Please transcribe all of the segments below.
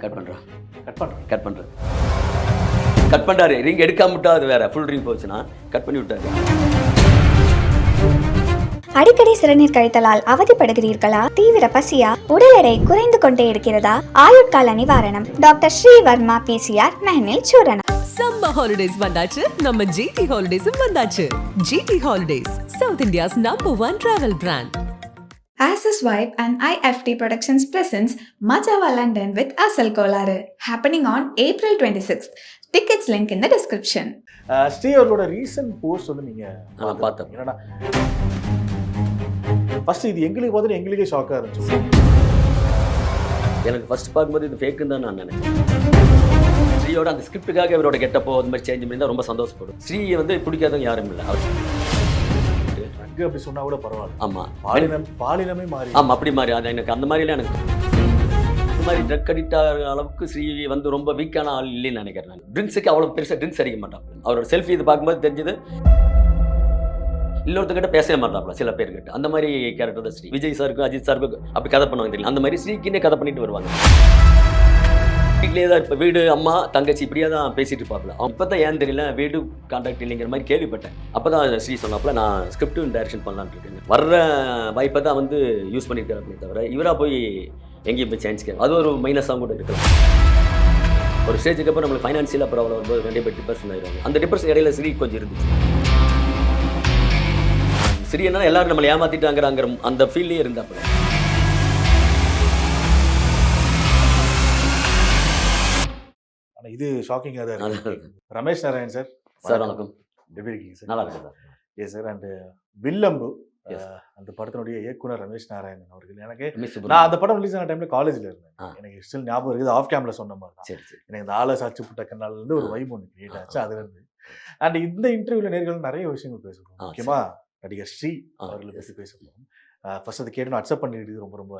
Cut பண்ணுறான். Cut பண்ணுறது cut பண்ணுறாரு. ரிங் எடுக்காம விட்டா அது வேற. ஃபுல் ரிங் போச்சுன்னா கட் பண்ணி விட்டாரு. அடிக்கடி சிறுநீர் கழித்தலால் அவதிப்படுகிறீர்களா? தீவிர பசியா? உடல் எடை குறைந்து கொண்டே இருக்கிறதா? ஆயுட்கால நிவாரணம் டாக்டர் ஸ்ரீவர்மா பிசிஆர் மெஹனில் சூரணம். சம்மர் ஹாலிடேஸ் வந்தாச்சு, நம்ம ஜிடி ஹாலிடேஸும் வந்தாச்சு. GT holidays, South India's #1 travel brand. Access Vibe and IFT Productions presents Majava London with Asal Kolaru, happening on April 26th. Tickets link in the description. Shri அவர்களோட recent post வந்து நீங்க பார்த்தேன். என்னன்னா first இது எங்களுக்கு பார்த்து எங்களுக்கே ஷாக்கா இருந்துச்சு. எனக்கு ஃபர்ஸ்ட் பார்க்கும்போது இது ஃபேக்குன்னு தான் நான் நினைச்சேன். ஸ்ரீயோட அந்த ஸ்கிரிப்டுக்காக இவரோட கெட்டப்போ அந்த மாதிரி சேஞ்ச் பண்ணி தான் ரொம்ப சந்தோஷப்படும். ஸ்ரீயை வந்து பிடிக்காதவங்க யாரும் இல்லை. அவர் ட்ரக் அப்படி சொன்னா கூட பரவாயில்ல. ஆமாம், பாலினமே மாறி. ஆமாம், அப்படி மாதிரி அது எனக்கு அந்த மாதிரிலாம் எனக்கு இந்த மாதிரி ட்ரக் அடிக்ட் ஆகிற அளவுக்கு ஸ்ரீ வந்து ரொம்ப வீக்கான ஆள் இல்லைன்னு நினைக்கிறேன் நான். ட்ரிங்க்ஸுக்கு அவ்வளோ பெருசாக ட்ரிங்க்ஸ் அடிக்க மாட்டான். அவரோட செல்ஃபி இது பார்க்கும்போது தெரிஞ்சது இன்னொருத்தர்கிட்ட பேசவே மாட்டாப்ல சில பேர்கிட்ட. அந்த மாதிரி கேரக்டர் தான் ஸ்ரீ. விஜய் சாருக்கும் அஜித் சாருக்கும் அப்படி கதை பண்ணுவாங்க தெரியல. அந்த மாதிரி ஸ்ரீக்கின்னே கதை பண்ணிட்டு வருவாங்க. வீட்லேயே தான் இப்போ வீடு அம்மா தங்கச்சி இப்படியே தான் பேசிட்டு இருப்பாப்ல. அவன் இப்போ தான் ஏன்னு தெரியல வீடு கான்டாக்ட் இல்லைங்கிற மாதிரி கேள்விப்பட்டேன். அப்போ தான் ஸ்ரீ சொன்னாப்புல நான் ஸ்கிரிப்டும் டைரக்ஷன் பண்ணலான்னு இருக்கேன். வர்ற வாய்ப்பை தான் வந்து யூஸ் பண்ணியிருக்காருமே தவிர இவராக போய் எங்கேயும் போய் சேஞ்ச் அது ஒரு மைனஸாக கூட இருக்கலாம். ஒரு ஸ்டேஜுக்கு அப்புறம் நம்மளுக்கு ஃபைனான்சியல் அப்புறம் அவ்வளோ வந்து கண்டிப்பாக டிப்ரெஷன் ஆகிடுவாங்க. அந்த டிப்ரெஷன் இடையில ஸ்ரீ கொஞ்சம் இருந்துச்சு. ஸ்ரீ என்ன எல்லாரும் நம்மளை ஏமாத்திட்டாங்கிற அந்த ஃபீல்லே இருந்தாப்புல. ஆனால் இது ஷாக்கிங்காக தான் இருக்கு. ரமேஷ் நாராயண் சார். சார் வணக்கம். எப்படி இருக்கீங்க சார்? நல்லா இருக்கு சார். Yes sir. அண்டு வில்லம்பு அந்த படத்தினுடைய இயக்குனர் ரமேஷ் நாராயணன் அவர்கள். எனக்கு நான் அந்த படம் ரிலீஸ் ஆன டைம்ல காலேஜில் இருந்தேன். எனக்கு ஸ்டில் ஞாபகம் இருக்குது. ஆஃப் கேம்ல சொன்ன மாதிரி தான். சரி சரி. எனக்கு இந்த ஆளை சாட்சி புட்ட கண்ணாலேருந்து ஒரு வைப் ஒன்று கிரியேட் ஆச்சு. அதுலேருந்து அண்ட் இந்த இன்டர்வியூவில் நேர்கள் நிறைய விஷயங்கள் பேசுவோம். முக்கியமாக நடிகர் ஸ்ரீ அவர்களை பற்றி பேசுவோம். ஃபர்ஸ்ட் அதை கேட்டு அக்செப்ட் பண்ணிட்டு ரொம்ப ரொம்ப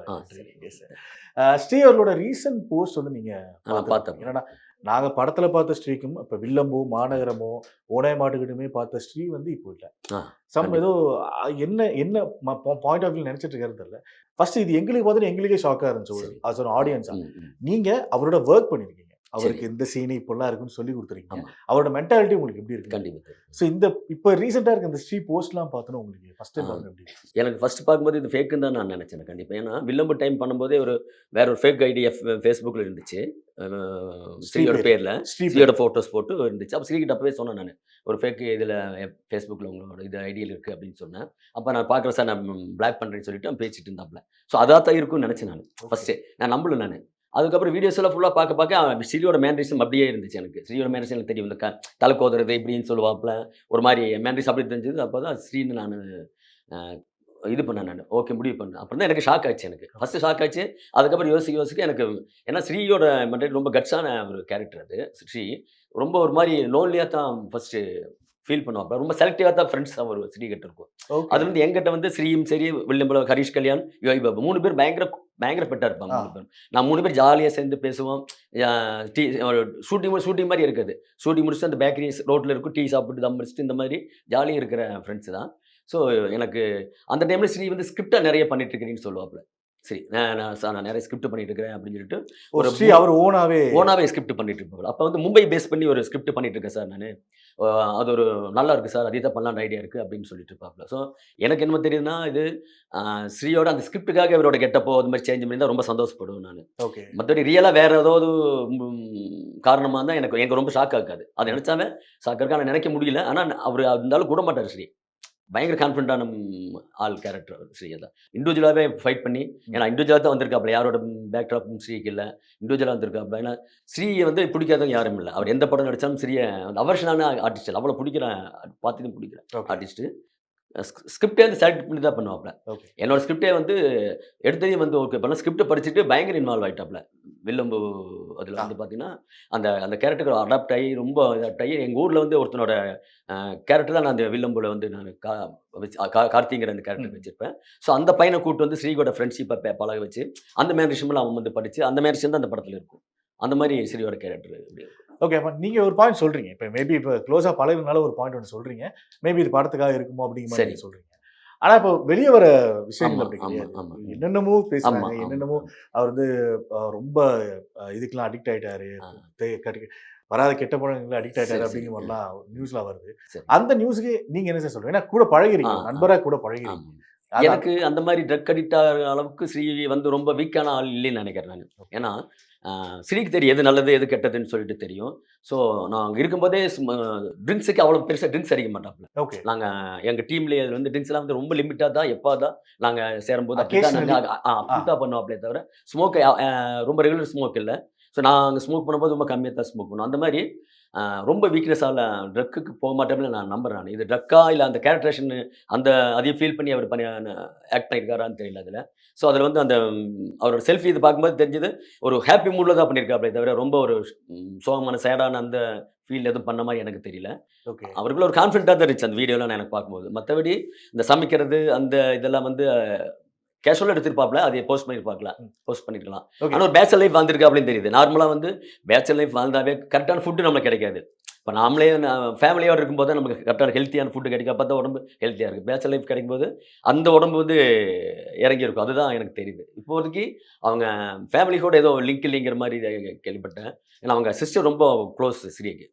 ஸ்ரீ அவர்களோட ரீசன்ட் போஸ்ட் வந்து நீங்கள் பார்த்தோம். என்னன்னா நாங்கள் படத்தில் பார்த்த ஸ்ரீக்கும் இப்போ வில்லம்போ மாநகரமோ ஓனாய் மாட்டுக்கிட்டுமே பார்த்த ஸ்ரீ வந்து இப்போ இல்லை. சம் ஏதோ என்ன பாயிண்ட் ஆஃப் வியூ நினைச்சிட்டு இருக்கிறது தெரியல. ஃபர்ஸ்ட் இது எங்களுக்கு பார்த்துட்டு எங்களுக்கே ஷாக்காக இருந்துச்சு. அஸ் ஒரு ஆடியன்ஸா நீங்கள் அவரோட ஒர்க் பண்ணியிருக்கீங்க. அவருக்கு எந்த சீனு இப்பெல்லாம் இருக்குன்னு சொல்லி கொடுத்துருக்கீங்க. அவரோட மென்டாலிட்டி உங்களுக்கு எப்படி இருக்கு? கண்டிப்பாக. ஸோ இந்த இப்போ ரீசெண்டாக இருக்க இந்த ஸ்ரீ போஸ்ட்லாம் பார்த்தோன்னா உங்களுக்கு ஃபர்ஸ்ட் டைம் எப்படி? எனக்கு ஃபர்ஸ்ட் பார்க்கும்போது இது ஃபேக்குன்னு தான் நான் நினச்சேன் கண்டிப்பாக. ஏன்னா வில்லம்பு டைம் பண்ணும்போதே வேற ஒரு ஃபேக் ஐடி ஃபேஸ்புக்கில் இருந்துச்சு. ஸ்ரீயோட பேரில் ஸ்ரீயோட ஃபோட்டோஸ் போட்டு இருந்துச்சு. அப்போ ஸ்ரீகிட்ட அப்பவே சொன்னேன் நான் ஒரு ஃபேக் இதில் ஃபேஸ்புக்கில் உங்களோட இது ஐடியில் இருக்குது அப்படின்னு சொன்னேன். அப்போ நான் பார்க்குறேன் சார், நான் பிளாக் பண்ணுறேன்னு சொல்லிட்டு அவன் பேசிட்டு இருந்தாப்புல. ஸோ அதாக தான் இருக்கும்னு நினச்சேன் நான் ஃபஸ்ட்டு. நான் நம்பல நான். அதுக்கப்புறம் வீடியோஸ் எல்லாம் ஃபுல்லாக பார்க்க ஸ்ரீயோட மேனரிசம் அப்படியே இருந்துச்சு எனக்கு. ஸ்ரீயோட மேனரிசம் எனக்கு தெரியும். இந்த தலை கோதுறது இப்படின்னு சொல்லுவாப்புல ஒரு மாதிரி மேனரிசம் அப்படி தெரிஞ்சது. அப்போ தான் ஸ்ரீன்னு நான் இது பண்ணேன். நான் ஓகே முடிவு பண்ணேன். அப்புறம் தான் எனக்கு ஷாக் ஆச்சு. எனக்கு ஃபஸ்ட்டு ஷாக் ஆச்சு. அதுக்கப்புறம் யோசிக்க எனக்கு ஏன்னா ஸ்ரீயோட மென்டாலிட்டி ரொம்ப கட்ஸான ஒரு கேரக்டர். அது ஸ்ரீ ரொம்ப ஒரு மாதிரி லோன்லியாக தான் ஃபஸ்ட்டு ஃபீல் பண்ணுவாப்புல. ரொம்ப செலக்டிவாக தான் ஃப்ரெண்ட்ஸ் அவர் ஸ்ரீ கிட்ட இருக்கும். அது வந்து எங்கிட்ட வந்து ஸ்ரீயும் சரி வில்லம்புல ஹரிஷ் கல்யாண் யோகி பாபு 3 பேர் பயங்கர பெட்டாக இருப்பாங்க. 3 பேர் நான் 3 பேர் ஜாலியாக சேர்ந்து பேசுவோம். ஷூட்டிங் மாதிரி இருக்காது. ஷூட்டிங் முடிச்சுட்டு அந்த பேக்கரி ரோட்டில் இருக்கும், டீ சாப்பிட்டு தம் முடிச்சுட்டு இந்த மாதிரி ஜாலியாக இருக்கிற ஃப்ரெண்ட்ஸ் தான். ஸோ எனக்கு அந்த டைமில் ஸ்ரீ வந்து ஸ்கிரிப்டாக நிறைய பண்ணிட்டு இருக்கிறீன்னு சொல்லுவாப்புல. சரி நான் நிறைய ஸ்கிரிப்ட் பண்ணிட்டு இருக்கிறேன் அப்படின்னு சொல்லிட்டு ஒரு ஸ்ரீ அவர் ஓனாவே ஸ்கிரிப்ட் பண்ணிட்டு இருப்பாங்க. அப்போ வந்து மும்பை பேஸ் பண்ணி ஒரு ஸ்கிரிப்ட் பண்ணிட்டு இருக்கேன் சார் நான். அது ஒரு நல்லா இருக்குது சார், அதே தான் பண்ணலான்னு ஐடியா இருக்குது அப்படின்னு சொல்லிட்டு இருப்பாப்புல. ஸோ எனக்கு என்ன தெரியுதுன்னா இது ஸ்ரீயோட அந்த ஸ்கிரிப்டுக்காக இவரோட கெட்டப்போ அது மாதிரி சேஞ்ச் பண்ணி தான் ரொம்ப சந்தோஷப்படுவேன் நான். ஓகே. மற்றபடி ரியலாக வேறு ஏதாவது காரணமாக தான் எனக்கு ரொம்ப ஷாக் ஆகாது. அதை நினச்சாவே ஷாக் இருக்கா நான் நினைக்க முடியல. ஆனால் அவர் இருந்தாலும் கூட மாட்டார் ஸ்ரீ. பயங்கர கான்ஃபிடண்டான ஆள் கேரக்டர் அவர் ஸ்ரீ. தான் இண்டிவிஜுவலாகவே ஃபைட் பண்ணி ஏன்னா இண்டிவிஜுவலாக தான் வந்திருக்காப்புல. யாரோட பேக்ட்ராப் ஸ்ரீக்கு இல்லை, இண்டிவிஜுவலாக வந்திருக்காப்புல. ஏன்னா ஸ்ரீயை வந்து பிடிக்காதவங்க யாரும் இல்லை. அவர் எந்த படம் நடித்தாலும் ஸ்ரீயை அவர்ஷனான ஆர்டிஸ்ட் இல்லை, அவ்வளோ பிடிக்கிறேன், பார்த்துட்டு பிடிக்கிறேன் ஆர்டிஸ்ட்டு. ஸ்கிரிப்டே வந்து செலக்ட் பண்ணி தான் பண்ணுவாப்புல. என்னோட ஸ்கிரிப்டே வந்து எடுத்ததையும் வந்து ஓகே பண்ண ஸ்கிரிப்டை படிச்சுட்டு பயங்கர இன்வால்வ் ஆகிட்டாப்புல. வில்லம்பு அதில் வந்து பார்த்தீங்கன்னா அந்த கேரக்டருக்கு அடாப்ட் ஆகி ரொம்ப அடாப்ட் ஆகி எங்கள் ஊரில் வந்து ஒருத்தனோட கேரக்டர் தான் நான் அந்த வில்லம்புல வந்து நான் கார்த்திங்கிற அந்த கேரக்டர் வச்சுருப்பேன். ஸோ அந்த பையனை கூப்பிட்டு வந்து ஸ்ரீயோட ஃப்ரெண்ட்ஷிப்பை பழக வச்சு அந்த மேனரிசம்லாம் அவன் வந்து படித்து அந்த மேனரிசம் தான் அந்த படத்தில் இருக்கும். அந்த மாதிரி ஸ்ரீயோட கேரக்டர் இப்படி இருக்கும். ஓகே. அப்போ நீங்கள் ஒரு பாயிண்ட் சொல்கிறீங்க. இப்போ மேபி இப்போ க்ளோஸாக பழகினால ஒரு பாயிண்ட் ஒன்று சொல்கிறீங்க. மேபி இது படத்துக்காக இருக்குமோ அப்படிங்கிற மாதிரி சொல்கிறீங்க. ஆனா இப்போ வெளியே வர விஷயங்கள் ஆமா, அப்படி ஆமா, கிடையாது. ஆமா. என்னென்னமோ பேசுறாங்க, ஆமா, ஆமா, என்னென்னமோ ஆமா. அவர் வந்து ரொம்ப இதுக்கெல்லாம் அடிக்ட் ஆயிட்டாரு. ஆ. வராத கெட்ட பழங்களுக்கு அடிக்ட் ஆயிட்டாரு சரி, சரி. அப்படிங்கிற மாதிரிலாம் நியூஸ்ல வருது. சரி. அந்த நியூஸ்க்கு நீங்க என்ன சார் சொல்றீங்க? ஏன்னா கூட பழகிறீங்க, ஆ, ஆ. நண்பரா கூட பழகிறீங்க. ஆமா. அது எனக்கு அந்த மாரி ட்ரக் அடிக்ட் ஆகுற அளவுக்கு ஸ்ரீ வந்து ரொம்ப வீக்கான ஆள் இல்லைன்னு நெனைக்கிறேன் நானு. ஏன்னா, ஸ்ரீக்கு தெரியும் எது நல்லது, எது கெட்டதுன்னு சொல்லிட்டு தெரியும். ஸோ, நான் அங்க இருக்கும்போதே ட்ரிங்க்ஸுக்கு அவ்வளோ பெருசா ட்ரிங்க்ஸ் அடிக்க மாட்டாப்ல. ஓகே. நாங்க எங்க டீம்லயே வந்து ட்ரிங்க்ஸ்லாம் வந்து ரொம்ப லிமிட்டா தான், எப்ப நாங்க சேரும்போது அப்படித்தான் நாங்க அக்கேஷனலி. அப்படித்தான் பண்ணுவாப்ளே தவிர, ஸ்மோக் ரொம்ப ரெகுலர் ஸ்மோக் இல்ல. ஸோ, நாங்க ஸ்மோக் பண்ணும்போது ரொம்ப கம்மியா தான் ஸ்மோக் பண்ணுவோம். அந்த மாரி ரொம்ப வீக்னஸால ட்ரக்குக்கு போமாட்டாப்ல நான் நம்புறேன் நானு. இது ட்ரக்கா இல்ல அந்த கேரக்டரேஷன் அந்த அதையும் ஃபீல் பண்ணி அவர் ஆக்ட் பண்ணியிருக்காரான்னு தெரியல அதுல. ஸோ, அதுல வந்து அந்த அவரோட செல்ஃபி இது பார்க்கும்போது தெரிஞ்சது, ஒரு ஹேப்பி மூட்ல தான் பண்ணியிருக்காப்ளே தவிர, ரொம்ப ஒரு சோகமான, சேடான அந்த ஃபீல் எதுவும் பண்ண மாரி எனக்கு தெரியல. ஓகே. அவருக்குள்ள ஒரு கான்ஃபிடென்ட்டா தான் இருந்துச்சு அந்த வீடியோலாம் நான் எனக்கு பார்க்கும்போது. மத்தபடி இந்த சமைக்கிறது, அந்த இதெல்லாம் வந்து கேஷுவலா எடுத்திருப்பாப்ல. அதை போஸ்ட் பண்ணியிருக்கலாம். ஓகே. ஆனா ஒரு பேச்சலர் லைஃப் வாழ்ந்திருக்காப்லன்னு தெரியுது. நார்மலா வந்து பேச்சலர் லைஃப் வாழ்ந்தாவே கரெக்ட்டான ஃபுட் நம்மளுக்கு கிடைக்காது. இப்ப நாமளே ஃபேமிலியோட இருக்கும்போது தான் நமக்கு கரெக்ட்டான ஹெல்த்தியான ஃபுட் கிடைக்கும். அப்ப தான் உடம்பு ஹெல்த்தியா இருக்கு. பேச்சலர் லைஃப் கிடைக்கும்போது அந்த உடம்பு வந்து இறங்கியிருக்கும். அதுதான் எனக்கு தெரியுது. இப்போதைக்கு அவங்க ஃபேமிலி கூட ஏதோ லிங்க் இல்லைங்கிற மாரி கேள்விப்பட்டேன். ஏன்னா அவங்க சிஸ்டர் ரொம்ப க்ளோஸ் ஸ்ரீக்கு.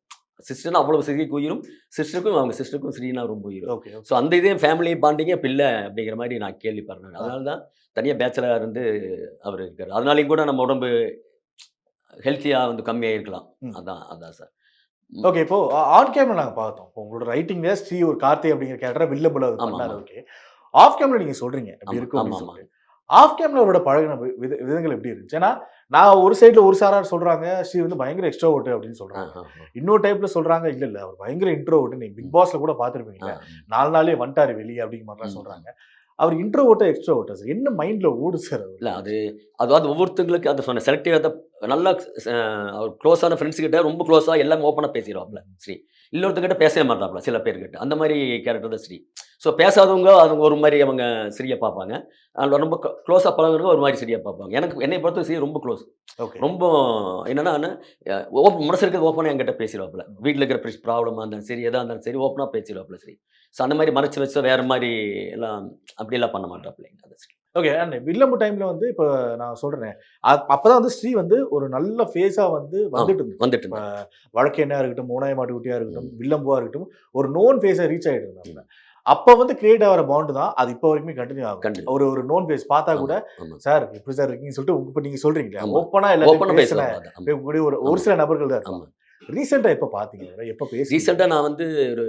சிஸ்டர்னா அவ்வளவு ஸ்ரீக்கு உயிரும். சிஸ்டருக்கும் ஸ்ரீனா ரொம்ப உயிரும். ஓகே. ஸோ அந்த இதே ஃபேமிலி பாண்டிங்கே இப்ப இல்ல அப்படிங்கிற மாரி நான் கேள்விப்படுறேன். அதனால தான் தனியா பேச்சலரா இருந்து அவரு இருக்காரு. அதனாலயும் கூட நம்ம உடம்பு ஹெல்த்தியா வந்து கம்மியா இருக்கலாம். ம். அதான் சார். ம். ஓகே. இப்போ ஆன் கேம்ல நாங்க பார்த்தோம். இப்போ உங்களோட ரைட்டிங்ல ஸ்ரீ ஒரு கார்த்தி அப்படிங்கிற கேரக்டர வில்லபுல ஆமா, பண்ணாரு. ஆமா. ஓகே. ஆஃப் கேம்ல நீங்க சொல்றீங்க. இப்படி ஆமா, இருக்கும் ஆமா, அப்படின்னு ஆமா. சொல்லிட்டு. ஆஃப் கேம்ல அவரோட பழகுன விதங்கள் எப்படி இருந்துச்சு? ஏன்னா, நான் ஒரு சைடுல ஒரு சாரார் சொல்றாங்க, ஸ்ரீ வந்து பயங்கர எக்ஸ்ட்ரோவர்ட் அப்படின்னு சொல்றாங்க. ஆஹா. இன்னொரு டைப்ல சொல்றாங்க, இல்ல இல்ல அவர் பயங்கர இன்ட்ரோவர்ட். நீங்க பிக் பாஸ்ல கூட பார்த்திருப்பீங்கல்ல. ஆ. 4 நாள்லயே வந்துட்டாரு வெளிய அப்படிங்கிற மாரிலாம் ம். சொல்றாங்க. அவர் இன்ட்ரோவர்ட்டா, எக்ஸ்ட்ரோவர்ட்டா சார்? என்ன மைண்ட்ல ஓடுது சார் இல்ல அவருக்கு? அதாவது ஒவ்வொருத்தங்களுக்கு அத சொன்னேன். செலக்டிவா தான் நல்லா அவர் க்ளோஸான ஃப்ரெண்ட்ஸ் கிட்ட ரொம்ப க்ளோஸா எல்லாமே ஓப்பனா பேசிருவாப்ல ஸ்ரீ. இன்னொருத்தர்கிட்ட பேசவே மாட்டாப்ல சில பேர்கிட்ட. அந்த மாரி கேரக்டர் தான் ஸ்ரீ. ஸோ பேசாதவங்க அவங்க ஒரு மாரி அவங்க ஸ்ரீய பார்ப்பாங்க. ரொம்ப க்ளோஸா பழகுறவங்க ஒரு மாரி ஸ்ரீய பார்ப்பாங்க. என்னைய பொறுத்தவரை ஸ்ரீ ரொம்ப க்ளோஸ். ஓகே. ரொம்ப என்னன்னா மனசு இருக்கிறது ஓப்பனா என்கிட்ட பேசிருவாப்ல. வீட்ல இருக்கிற ப்ராப்ளமா இருந்தாலும் சரி, எதா இருந்தாலும் சரி ஓப்பனா பேசிருவாப்ல ஸ்ரீ. ஸோ அந்த மாரி மறைச்சு வச்சு வேற மாரி எல்லாம் அப்படியெல்லாம் பண்ண மாட்டாப்லைங்க அது ஸ்ரீ. ஓகே. அண்ட் வில்லம்பு டைம்ல வந்து இப்ப நான் சொல்றேனே, அப்பதான் வந்து ஸ்ரீ வந்து ஒரு நல்ல ஃபேஸா வந்து வந்துட்டு இருந்துச்சு. வந்துட்டு இப்ப இருந்தாரு. வழக்கெண்ணா இருக்கட்டும், ஓநாய் மாட்டுக்குட்டியா இருக்கட்டும், ம். வில்லம்புவா இருக்கட்டும், ஒரு நோன் ஃபேஸா ரீச் ஆயிட்டு இருந்தாப்ல. அப்ப வந்து கிரியேட் ஆகுற பாண்ட் தான் அது இப்ப வரைக்குமே கன்டின்யூ ஆகும். கண்டிப்பா. ஒரு ஒரு நோன் ஃபேஸ் பார்த்தா கூட, ஆமா, ஆமா, "சார் எப்படி சார் இருக்கீங்கன்னு?" சொல்லிட்டு இப்ப நீங்க சொல்றீங்களே, ஆமா. ஓப்பனா எல்லாத்தையும் ஓப்பனா பேசின பேசுவாப்ல அது. ஆமா, கூடிய ஒரு ஒரு ஆமா, சில நபர்கள் தான் ஆமா. இருப்பாங்க. ரீசென்ட்டா எப்ப பார்த்தீங்க அவர? எப்ப பேசுனீங்க? ரீசென்ட்டா நான் வந்து ஒரு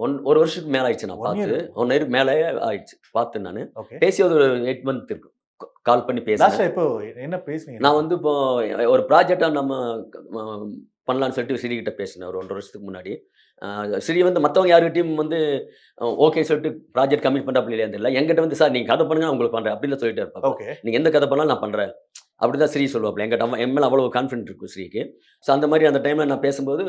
1 வருஷத்துக்கு மேல ஆயிடுச்சு நான் 1 பார்த்து. இயர். 1 இயருக்கு மேலயே ஆயிடுச்சு. பார்த்தேன் நானு. ஓகே. பேசி ஒரு 8 மந்த் இருக்கும். கால் பண்ணி பேசினேன். லாஸ்ட்டா எப்போ என்ன பேசுனீங்க? நான் வந்து இப்போ ஒரு ப்ராஜெக்ட்டா நம்ம அ பண்ணலான்னு சொல்லிட்டு ஸ்ரீ கிட்ட பேசினேன் ஒரு 1 1/2 வருஷத்துக்கு முன்னாடி. ஸ்ரீ வந்து மத்தவங்க யார்கிட்டயும் வந்து ஓகே சொல்லிட்டு ப்ராஜெக்ட் கமிட் பண்றாப்ல இல்லையான்னு தெரியல. என்கிட்ட வந்து சார் நீங்க கதை பண்ணுங்க நான் உங்களுக்கு பண்றேன். அப்படின்னு தான் சொல்லிட்டே இருப்பாப்ல. ஓகே. நீங்க எந்த கதை பண்ணாலும் நான் பண்றேன். அப்படிதான் ஸ்ரீ சொல்லுவாப்ல. என்கிட்ட என் மேல அவ்வளவு கான்ஃபிடென்ட் இருக்கும் ஸ்ரீக்கு. ஸோ அந்த மாரி அந்த டைம்ல நான் பேசும்போது,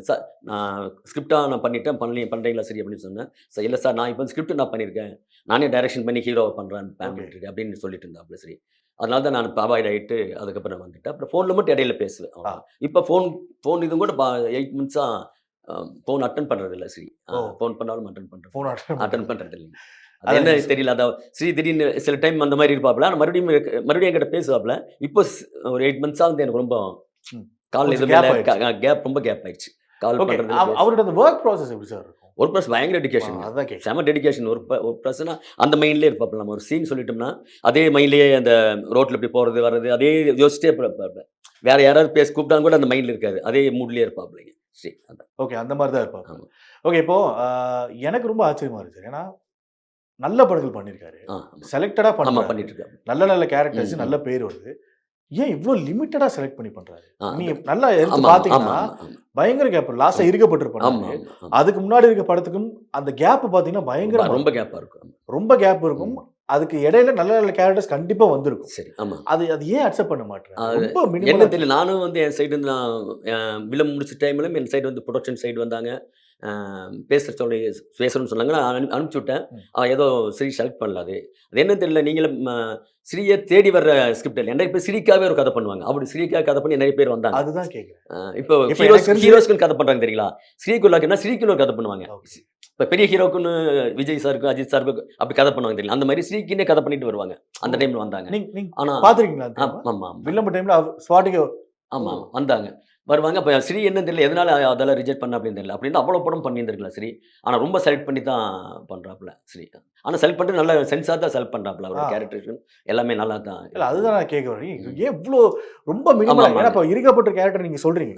சார் நான் ஸ்கிரிப்ட்டா நான் பண்ணிட்டேன். பண்றீங்களா ஸ்ரீ அப்படின்னு சொன்னேன். சார் இல்ல சார் நான் இப்போ ஸ்கிரிப்ட் நான் பண்ணியிருக்கேன். நானே டைரக்ஷன் பண்ணி ஹீரோவா பண்றேன்னு பிளான் ஓகே. பண்ணிட்டு இருக்கேன் அப்படின்னு சொல்லிட்டு இருந்தாப்ல ஸ்ரீ. அதனால தான் நான் இப்ப அவாய்ட் ஆயிட்டு அதுக்கப்புறம் வந்துட்டேன். அப்புறம் ஃபோன்ல மட்டும் இடையில பேசுவேன். அவ்வளவுதான். இப்ப ஃபோன் இதுவும் கூட 8 மந்த்ஸா ஃபோன் அட்டெண்ட் பண்றதில்ல ஸ்ரீ. ஓ! ஃபோன் பண்ணாலும் அட்டெண்ட் பண்றது ஃபோன் அட்டெண்ட் பண்றது இல்லைங்க. அது அதான் என்ன நீங்க தெரியல. அதான் ஸ்ரீ திடீர்னு சில டைம் அந்த மாரி இருப்பாப்ல. ஆனா மறுபடியும் என்கிட்ட பேசுவாப்ல. இப்போ ஒரு 8 மந்த்ஸா வந்து எனக்கு ரொம்ப ம். கால் கொஞ்சம் எதுவுமே கேப் இல்ல. ஆயிடுச்சு. ரொம்ப கேப் ஆயிடுச்சு. Call okay. பண்றதில்ல அவரோட அந்த வொர்க் ப்ராசஸ் எப்படி சார் இருக்கும்? ஒரு பிளஸ் பயங்கர டெடிகேஷன்ங்க. அதான் கேட்கிறேன். செம டெடிகேஷன். ஒரு பிளஸ்னா அந்த மைண்ட்லயே இருப்பாப்ல. நம்ம ஒரு சீன் சொல்லிட்டோம்னா, அதே மைண்ட்லயே அந்த ரோட்ல இப்படி போறது, வர்றது அதே யோசிச்சிட்டே இருப்பாப்ல. வேற யாராவது கூப்பிட்டாலும் கூட அந்த மைண்ட்ல இருக்காது. அதே மூட்லயே இருப்பாப்லங்க. ஸ்ரீ அதான். ஓகே. அந்த மாரி தான் இருப்பாங்க. ஆமா. ஓகே. இப்போ எனக்கு ரொம்ப ஆச்சரியமா இருக்கு. ஏன்னா, நல்ல படங்கள் பண்ணியிருக்காரு. ஆமா. செலக்டடா ஆமா பண்றாரு. பண்ணிட்டு இருக்காப்ல. நல்ல நல்ல கேரக்டர்ஸ், ம், நல்ல ம். பேர் வருது. ஏன் இவ்ளோ லிமிட்டடா செலக்ட் பண்ணி பண்றாரு? நீங்க அது நல்லா எடுத்து ஆமா, ஆமா, பார்த்தீங்கன்னா, ஆமா. பயங்கர கேப். லாஸ்ட்டா ஆமா. இருக்கப்பட்டு ஆமா, பண்ணாரு. ஆமா, ஆமா. அதுக்கு முன்னாடி இருக்க படத்துக்கும் அந்த கேப் பார்த்தீங்கன்னா பயங்கரமா ரொம்ப இருக்கும். கேப்பா இருக்கும். ரொம்ப கேப் இருக்கும். ம். அதுக்கு இடையில நல்ல நல்ல கேரக்டர்ஸ் கண்டிப்பா வந்திருக்கும். சரி. ஆமா. அது அது ஏன் அக்செப்ட் பண்ண மாட்றாரு? அது ரொம்ப என்ன மினிமலா தெரியல. நானும் வந்து என் சைடு இருந்து நான் வில்லம் முடிச்ச டைம்லயும் என் சைடு வந்து புரொடக்ஷன் சைடு வந்தாங்க. பேசணும்னு சொன்னாங்க. நான் அனுப்பிச்சு விட்டேன். ம். ஏதோ ஸ்ரீ செலக்ட் பண்ணல அது. அது என்னன்னு தெரியல. நீங்களே ஸ்ரீய தேடி வர்ற ஸ்கிரிப்ட் இல்ல. நிறைய பேர் ஸ்ரீக்காவே ஒரு கதை பண்ணுவாங்க. அப்படி ஸ்ரீக்காக கதை பண்ணி நிறைய பேர் வந்தாங்க. அதுதான் கேட்கிறேன். இப்போ இப்ப எனக்கு தெரிஞ்சு ஹீரோஸ்க்குன்னு கதை பண்றாங்க தெரியுங்களா? ஸ்ரீக்குன்னு ஒரு கதை பண்ணுவாங்க. ஓகே. இப்போ பெரிய ஹீரோக்குன்னு விஜய் சாருக்கு அஜித் சாருக்கு அப்படி கதை பண்ணுவாங்க தெரியல, அந்த மாதிரி ஸ்ரீக்கின்னே கதை பண்ணிட்டு வருவாங்க அந்த டைம்ல வந்தாங்க. நீங்க ஆனா பாத்துருக்கீங்களா ஆமா வில்லம்பு டைம்ல ஸ்பாட்டுக்கு ஆமா வந்தாங்க வருவாங்க. அப்போ ஸ்ரீ என்ன தெரியல எதனால அதெல்லாம் ரிஜெக்ட் பண்ண அப்படின்னு தெரியல. அப்படின்னு அவ்வளோ படம் பண்ணியிருந்திருக்கலாம் ஸ்ரீ. ஆனால் ரொம்ப செலக்ட் பண்ணி தான் பண்ணுறாப்புல ஸ்ரீ. ஆனால் செலக்ட் பண்ணிட்டு நல்ல சென்ஸாக தான் செலக்ட் பண்ணுறாப்புல. அவரோட கேரக்டர் எல்லாமே நல்லா தான். இல்ல அதுதான் நான் கேட்க வரேன். ஏன் இவ்வளோ ரொம்ப மினிமம்? ஏன்னா இப்போ இருக்கப்பட்ட கேரக்டர் நீங்க சொல்றீங்க,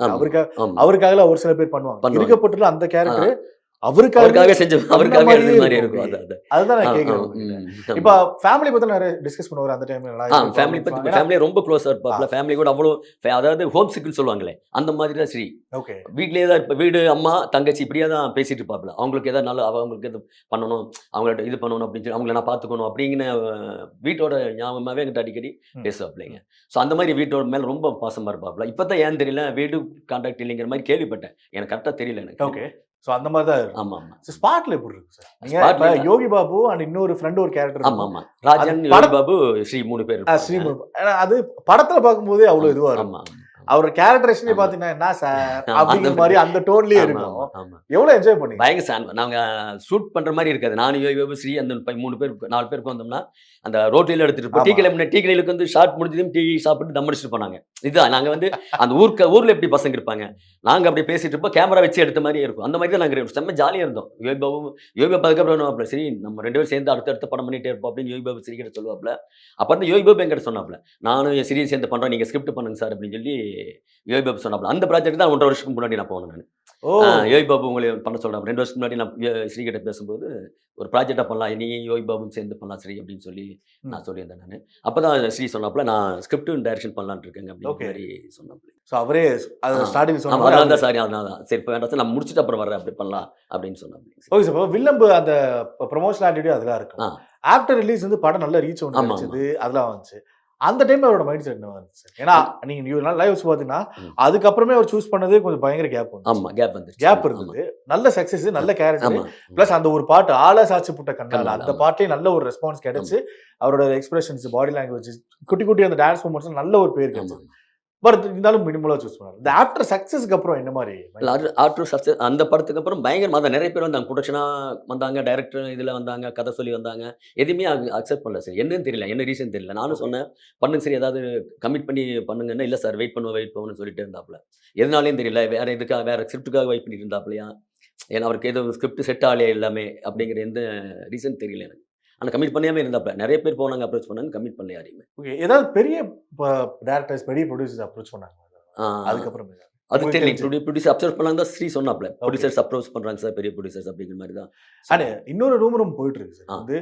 அவருக்காக ஒரு சில பேர் பண்ணுவாங்க. இருக்கப்பட்டுல அந்த கேரக்டர் அவருக்காக செஞ்ச அவருக்காக எழுதுற மாதிரி இருக்கும். அதுதான் நான் கேட்கிறேன். இப்போ ஃபேமிலி பத்தி நிறைய டிஸ்கஸ் பண்ணுவாரு அந்த டைம்ல. ஃபேமிலி பத்தி ஃபேமிலி ரொம்ப க்ளோஸா இருப்பாப்ல. ஃபேமிலி கூட அவ்வளோ அதாவது ஹோம் சிக்னு சொல்லுவாங்களே அந்த மாதிரி தான் ஸ்ரீ. ஓகே. வீட்லயே தான் இருப்ப, வீடு அம்மா தங்கச்சி இப்படியே தான் பேசிட்டு இருப்பாப்ல. அவங்களுக்கு ஏதாவது நல்ல அவங்களுக்கு எது பண்ணணும், அவங்கள்ட்ட இது பண்ணணும் அப்படின்னு சொல்லி அவங்கள நான் பார்த்துக்கணும் அப்படிங்கிற வீட்டோட ஞாபகமாவே எங்கிட்ட அடிக்கடி பேசுவாப்லைங்க. ஸோ அந்த மாதிரி வீட்டோட மேல ரொம்ப பாசமா இருப்பாப்ல. இப்பதான் ஏன் தெரியல வீடு கான்டாக்ட் இல்லைங்கிற மாதிரி கேள்விப்பட்டேன். எனக்கு கரெக்டா தெரியல எனக்கு. ஓகே. சோ அந்த மாதிரி தான் இருக்கு. ஆமா ஆமா. ஸ்பாட்ல எப்படி இருக்கு சார்? நீங்க யோகி பாபு அண்ட் இன்னொரு ஃப்ரெண்ட் ஒரு கேரக்டர். ஆமா ஆமா. ராஜன், யோகி பாபு, ஸ்ரீ 3 பேர். ஸ்ரீ அது படத்துல பார்க்கும்போது அவ்வளவு இதுவா இருக்கும். அவர் கேரக்டரேஷனே பாத்தீங்கன்னா என்ன சார் அப்படிங்கிற மாதிரி அந்த டோன்லயே இருக்கும். எவ்வளவு என்ஜாய் பண்ணீங்க? பயங்கர சான். நாங்க ஷூட் பண்ற மாதிரி இருக்காது. நானும் யோகி பாபு, ஸ்ரீ அந்த 3 பேர் 4 பேர் வந்தோம்னா அந்த ரோட்ல எடுத்துட்டு போய் டீ கடையிலுக்கு வந்து ஷார்ட் முடிஞ்சதும் டீ சாப்பிட்டு தம் அடிச்சுட்டு போனாங்க. இதுதான் நாங்க வந்து அந்த ஊர்ல எப்படி பசங்க இருப்பாங்க, நாங்க அப்படி பேசிட்டு இருப்போம், கேமரா வச்சு எடுத்த மாதிரி இருக்கும். அந்த மாதிரி தான் நாங்க செம்ம ஜாலியா இருந்தோம். யோகி பாபு அதுக்கப்புறம் சரி நம்ம 2 பேரும் சேர்ந்து அடுத்த படம் பண்ணிட்டே இருப்போம் அப்படின்னு யோகி பாபு ஸ்ரீ கிட்ட சொல்லுவாப்ல. அப்ப வந்து யோகி பாபு என்கிட்ட சொன்னாப்ல, நானும் என் ஸ்ரீ சேர்ந்து பண்றோம், நீங்க ஸ்கிரிப்ட் பண்ணுங்க சார் அப்படின்னு சொல்லி யோகி பாபு சொன்னாப்ல. அந்த ப்ராஜெக்ட் தான் 1.5 வருஷத்துக்கு முன்னாடி நான் போனேன் நான். யோகி பாபு உங்களை பண்ண சொல்றாங்க. 2 வருஷத்துக்கு முன்னாடி நான் ஸ்ரீ கிட்ட பேசும்போது ஒரு ப்ராஜெக்டா பண்ணலாம், நீ யோகி பாபு சேர்ந்து பண்ணலாம் ஸ்ரீ அப்படின்னு சொல்லி நான் சொல்லியிருந்தேன் நான். அப்பதான் ஸ்ரீ சொன்னாப்ல, நான் ஸ்கிரிப்ட் டைரக்ஷன் பண்ணலான்னு இருக்கேங்க அப்படின்னு மாதிரி சொன்னாப்ல. ஸோ அவரே ஸ்டார்டிங் சொன்னாங்க. அதனால தான் சாரி, அதனால தான் சரி இப்போ வேண்டாம் சார் நான் முடிச்சுட்டு அப்புறம் வரேன் அப்படி பண்ணலாம் அப்படின்னு சொன்னாப்ல. Okay sir. இப்போ வில்லம்பு அந்த ப்ரொமோஷனல் ஆக்டிவிட்டி அதெல்லாம் இருக்கும். ஆஃப்டர் ரிலீஸ் வந்து படம் நல்ல ரீச் ஒன்று கிடைச்சது, அதெல்லாம் வந்துச்சு. அந்த டைம்ல அவரோட மைண்ட் செட் என்ன வந்துச்சு? ஏன்னா நீங்க லைவ் பாத்தீங்கன்னா அதுக்கப்புறமே அவர் சூஸ் பண்ணதே கொஞ்சம் பயங்கர கேப் வந்து. ஆமா கேப் வந்து கேப் இருந்தது. நல்ல சக்சஸ், நல்ல கேரக்டர், பிளஸ் அந்த ஒரு பாட்டு ஆள சாட்சி புட்ட கண்ணால அந்த பாட்லயே நல்ல ஒரு ரெஸ்பான்ஸ் கிடைச்சு அவரோட எக்ஸ்பிரஷன்ஸ், பாடி லாங்குவேஜ், குட்டி குட்டி அந்த டான்ஸ் மூமெண்ட்ஸ் நல்ல ஒரு பேர் கிடைச்சது. பட் இருந்தாலும் மினிமலா சூஸ் பண்ணாரு. இந்த ஆஃப்டர் சக்சஸ்க்கு அப்புறம் என்ன மாதிரி? ஆஃப்டர் சக்சஸ் அந்த படத்துக்கு அப்புறம் பயங்கரமா தான் நிறைய பேர் வந்தாங்க. ப்ரொடக்ஷனா வந்தாங்க, டைரக்டர் இதுல வந்தாங்க, கதை சொல்லி வந்தாங்க. எதுவுமே அக்செப்ட் பண்ணல சார். என்னன்னு தெரியல, என்ன ரீசன் தெரியல. நானும் சொன்னேன் பண்ணுங்க சரி ஏதாவது கமிட் பண்ணி பண்ணுங்கன்னா, இல்ல சார் வெயிட் பண்ணுவோம்னு சொல்லிட்டு இருந்தாப்ல. எதனாலேயும் தெரியல, வேற எதுக்காக வேற ஸ்கிரிப்டுக்காக வெயிட் பண்ணிட்டு இருந்தாப்லையா, ஏன்னா அவருக்கு ஏதோ ஸ்கிரிப்ட் செட் ஆகலையா எல்லாமே அப்படிங்கிற எந்த ரீசன் தெரியல எனக்கு. ஆனால் கமிட் பண்ணாமே இருந்தாப்ல. நிறைய பேர் போனாங்க, அப்ரோச் பண்ணாங்க, கமிட் பண்ணல யாரையுமே. ஓகே. ஏதாவது பெரிய டைரக்டர்ஸ், பெரிய ப்ரொடியூசர்ஸ் அப்ரோச் பண்ணாங்க அதுக்கப்புறம்? அது தெரியல. ப்ரொடியூசர் அப்ரோச் பண்ணாங்க தான் ஸ்ரீ சொன்னாப்ல. ப்ரொடியூசர்ஸ் அப்ரோச் பண்றாங்க சார், பெரிய ப்ரொடியூசர்ஸ் அப்படிங்கிற மாதிரி தான். அண்ட் இன்னொரு ரூமரும் போயிட்டு இருக்கு சார். வந்து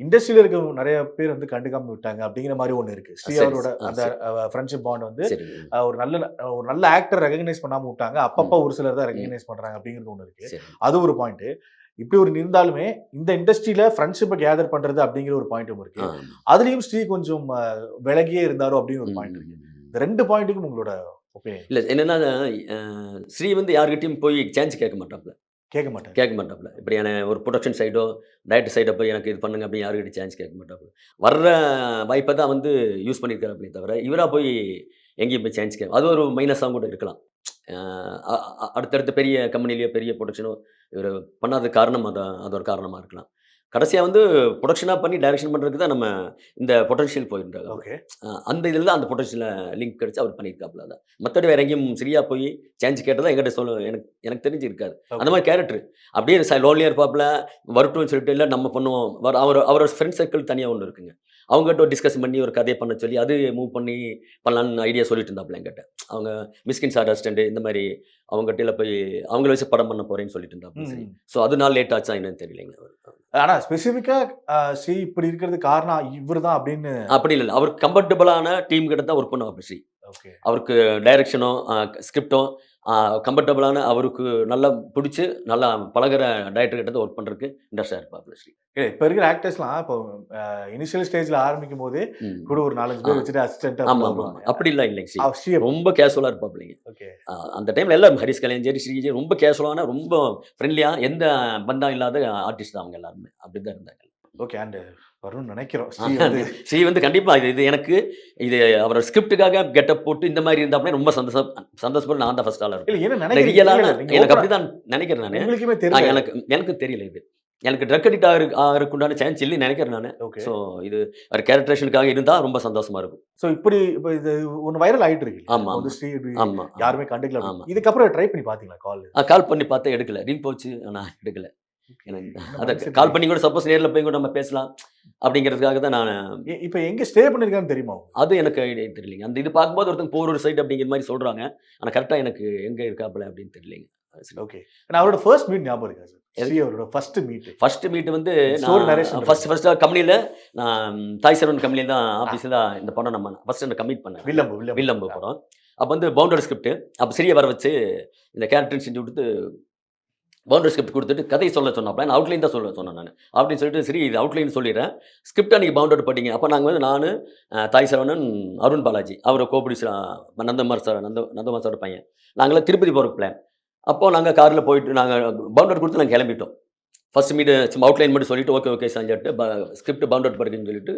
இண்டஸ்ட்ரியில இருக்க நிறைய பேர் வந்து கண்டுக்காம விட்டாங்க அப்படிங்கிற மாதிரி ஒன்று இருக்கு. ஸ்ரீ அவரோட அந்த ஃப்ரெண்ட்ஷிப் பாண்ட் வந்து ஒரு நல்ல ஆக்டர் ரெகக்னைஸ் பண்ணாம விட்டாங்க. அப்பப்போ ஒரு சிலர் தான் ரெகக்னைஸ் பண்றாங்க அப்படிங்கிறது ஒன்று இருக்கு. அது ஒரு பாயிண்ட். இப்படி ஒரு இருந்தாலுமே இந்த இண்டஸ்ட்ரியில ஃப்ரெண்ட்ஷிப்பை கேதர் பண்றது அப்படிங்கிற ஒரு பாயிண்ட்டும் இருக்கு. அதுலயும் ஸ்ரீ கொஞ்சம் விலகியே இருந்தாரோ அப்படின்னு ஒரு பாயிண்ட் இருக்கு. இந்த 2 பாயிண்ட்டுக்கும் உங்களோட ஒப்பீனியன்? இல்லை என்னன்னா ஸ்ரீ வந்து யார்கிட்டையும் போய் சான்ஸ் கேட்க மாட்டாப்ல. இப்படியான ஒரு ப்ரொடக்ஷன் சைடோ டைரக்டர் சைடோ போய் எனக்கு இது பண்ணுங்க அப்படின்னு யாருக்கிட்ட சான்ஸ் கேட்க மாட்டாப்ல. வர்ற வாய்ப்பை தான் வந்து யூஸ் பண்ணியிருக்காரு தவிர இவராக போய் எங்கேயும் போய் சான்ஸ் கேட்க, அது ஒரு மைனஸாக கூட இருக்கலாம். அடுத்தடுத்த பெரிய கம்பெனிலேயோ பெரிய ப்ரொடக்ஷனோ இவர் பண்ணாத காரணம் அது ஒரு காரணமாக இருக்கலாம். கடைசியாக வந்து ப்ரொடக்ஷனாக பண்ணி டைரக்ஷன் பண்ணுறதுக்கு தான் நம்ம இந்த பொட்டன்ஷியல் போயிருந்தாங்க. ஓகே. அந்த இதில் தான் அந்த பொட்டன்ஷியலில் லிங்க் கிடச்சி அவர் பண்ணியிருக்காப்புல. தான் மற்றபடி வேறு எங்கேயும் சரியாக போய் சான்ஸ் கேட்டதான் எங்கிட்ட எனக்கு தெரிஞ்சு இருக்காது. அந்த மாதிரி கேரக்டர் அப்படியே லோன்லியாக இருப்பாப்புல, வரட்டும்னு சொல்லிட்டு இல்லை நம்ம பண்ணுவோம். அவரோட ஃப்ரெண்ட் சர்க்கிள் தனியாக ஒன்று இருக்குங்க. அவங்ககிட்ட ஒரு டிஸ்கஸ் பண்ணி ஒரு கதையை பண்ண சொல்லி அது மூவ் பண்ணி பண்ணலான்னு ஐடியா சொல்லிட்டு இருந்தாப்புல என்கிட்ட. அவங்க மிஸ்கின் சார் அசிஸ்டண்ட் இந்த மாதிரி அவங்ககிட்ட போய் அவங்கள வச்சு படம் பண்ண போறேன்னு சொல்லிட்டு இருந்தாப்புல. ஸோ அதனால லேட் ஆச்சா என்னன்னு தெரியலைங்க. ஆனா ஸ்பெசிஃபிக்கா ஸ்ரீ இப்படி இருக்கிறது காரணம் இவர் தான் அப்படின்னு அப்படி இல்லை. அவர் கம்ஃபர்டபுளான டீம் கிட்ட தான் ஒர்க் பண்ணுவாப்புல ஸ்ரீ. அவருக்கு டைரக்ஷனும் ஸ்கிரிப்டும் கம்ஃபர்டபுளான அவருக்கு நல்லா பிடிச்சி நல்லா பழகிற டைரக்டர் கிட்ட ஒர்க் பண்ணுறதுக்கு இன்ட்ரெஸ்டாக இருப்பாப்புல ஸ்ரீ. இப்போ இருக்கிற ஆக்டர்ஸ்லாம் இப்போ இனிஷியல் ஸ்டேஜில் ஆரம்பிக்கும் போதே கூட ஒரு 4-5 பேர் வச்சுட்டு அசிஸ்டன்ட். ஆமாம் அப்படி இல்லை இல்லைங்க ஸ்ரீ ரொம்ப கேஷுவலாக இருப்பாப்புலைங்க. அந்த டைமில் எல்லாம் ஹரிஷ் கலைஞர் ஸ்ரீஜி ரொம்ப கேஷுவலான ரொம்ப ஃப்ரெண்ட்லியாக எந்த பந்தம் இல்லாத ஆர்டிஸ்ட் தான் அவங்க எல்லாருமே அப்படி தான் இருந்தாங்க. ஓகே. அண்ட் வரும்னு நினைக்கிறோம். ஸ்ரீ வந்து கண்டிப்பா இது எனக்கு இது அவரோட ஸ்கிரிப்டுக்காக கெட்டப் போட்டு இந்த மாதிரி இருந்தா ரொம்ப சந்தோஷப்பட்டு நான் தான் ஃபர்ஸ்ட் ஆளா இல்ல இருப்பேன். என்ன நினைக்கிறீங்க? ரியலான இல்ல, நீங்க எனக்கு open ஆ அப்படிதான் நினைக்கிறேன் நானு. உங்களுக்குமே தெரியல. எனக்கு தெரியல இது. எனக்கு ட்ரக் அடிக்ட் ஆகிறதுக்குண்டான சான்ஸ் இல்லைன்னு நினைக்கிறேன் நானு. ஓகே. ஸோ இது ஒரு கேரக்டரேஷனுக்காக இருந்தா ரொம்ப சந்தோஷமா இருக்கும். ஸோ இப்ப இது ஒண்ணு வைரல் ஆயிட்டு இருக்கு. ஆமா, வந்து ஸ்ரீ இப்படி ஆமா. யாருமே கண்டுக்கல. ஆமா. இதுக்கப்புறம் ட்ரை பண்ணி பாத்தீங்களா கால்? கால் பண்ணி பார்த்தேன் எடுக்கல. ரிங் போச்சு. நான் எடுக்கல. எனக்கு அத கால் பண்ணி கூட சப்போஸ் நேர்ல போய் கூட நம்ம பேசலாம் அப்படிங்கிறதுக்காக தான் நான் இப்ப எங்க ஸ்டே பண்ணிருக்கான்னு தெரியுமா? அது எனக்கு ஐடியா தெரியலைங்க. அந்த இது பார்க்கும்போது ஒருத்தங்க போர் சைட் அப்படிங்கிற மாதிரி சொல்றாங்க. ஆனா கரெக்ட்டா எனக்கு எங்க இருக்காப்ல அப்படின்னு தெரியலைங்க. ஓகே. நான் அவரோட ஃபர்ஸ்ட் மீட் ஞாபகம் இருக்கா சார்? ஸ்ரீ அவரோட ஃபர்ஸ்ட் மீட் வந்து ஸ்டோரி நரேஷன் ஃபர்ஸ்ட் கம்பெனில நான் தாய் சரவணன் கம்பெனில தான் ஆபீஸ்ல தான் இந்த படம் நம்ம ஃபர்ஸ்ட் நான் கமிட் பண்ணேன். வில்லம்பு படம். அப்ப வந்து பவுண்டர் ஸ்கிரிப்ட். அப்ப ஸ்ரீயை வர வச்சு இந்த கேரக்டர் செஞ்சு கொடுத்து பவுண்டரி ஸ்கிரிப்ட் கொடுத்துட்டு கதையை சொல்ல சொன்னாப்ல. நான் அவுட்லைன் தான் சொல்ல சொன்னேன் நான். அப்படின்னு சொல்லிட்டு சரி இது அவுட்லைன் சொல்லிடுறேன். ஸ்கிரிப்டாக நீங்கள் பவுண்டர் படிங்க. அப்போ நாங்கள் வந்து நான் தாய் சரவணன், அருண் பாலாஜி அவரை கோபிடிச்சா நந்தகுமார் சாரோட பையன் நாங்களாம் திருப்பதி போகிற பிளான். அப்போது நாங்கள் காரில் போயிட்டு நாங்கள் பவுண்டர் கொடுத்து நாங்கள் கிளம்பிட்டோம். ஃபர்ஸ்ட் மீட் சும்மா அவுட்லைன் மட்டும் சொல்லிட்டு ஓகே செஞ்சுட்டு ஸ்கிரிப்ட் பவுண்டர் படிக்கணும்னு சொல்லிட்டு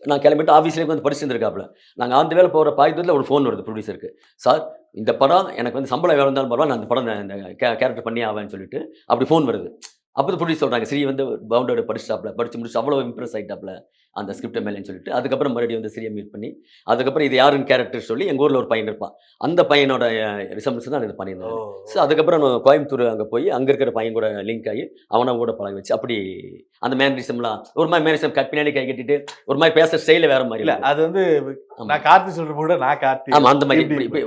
நான் கிளம்பிட்டு ஆஃபீஸ்லேயே வந்து படிச்சுட்டு இருக்காப்புல. நாங்கள் அந்த வேலை போகிற பாயத்தில் ஒரு ஃபோன் வருது ப்ரொடியூசருக்கு. சார் இந்த படம் எனக்கு வந்து சம்பளம் எவ்வளோ இருந்தாலும் பரவாயில்ல, நான் அந்த படம் இந்த கேரக்டர் பண்ணி ஆவேன்னு சொல்லிட்டு அப்படி ஃபோன் வருது. அப்போ ப்ரொடியூசர் சொல்கிறாங்க ஸ்ரீ வந்து பவுண்டர் படிச்சு முடிச்சு அவ்வளோ இம்ப்ரெஸ் ஆகிட்டாப்ல அந்த ஸ்கிரிப்ட் மேலேன்னு சொல்லிட்டு அதுக்கப்புறம் மறுபடியும் வந்து ஸ்ரீயை மீட் பண்ணி அதுக்கப்புறம் இது யாருன்னு கேரக்டர் சொல்லி எங்கள் ஊரில் ஒரு பையன் இருப்பான். அந்த பையனோட ரிசம்பன்ஸ் தான் இது பண்ணியிருந்தேன். ஸோ அதுக்கப்புறம் நான் கோயம்புத்தூர் அங்கே போய் அங்கே இருக்கிற பையன் கூட லிங்க் ஆகி அவனை கூட பழக வச்சு அப்படி அந்த மேனரிசம்லாம் ஒரு மாதிரி மேனரிசம் கட் பின்னாடி கை கட்டிட்டு ஒரு மாதிரி பேசுகிற ஸ்டைல வேற மாதிரி இல்லை. அது வந்து நான் கார்த்தி சொல்கிற கூட நான் கார்த்தி. ஆமாம் அந்த மாதிரி இப்படி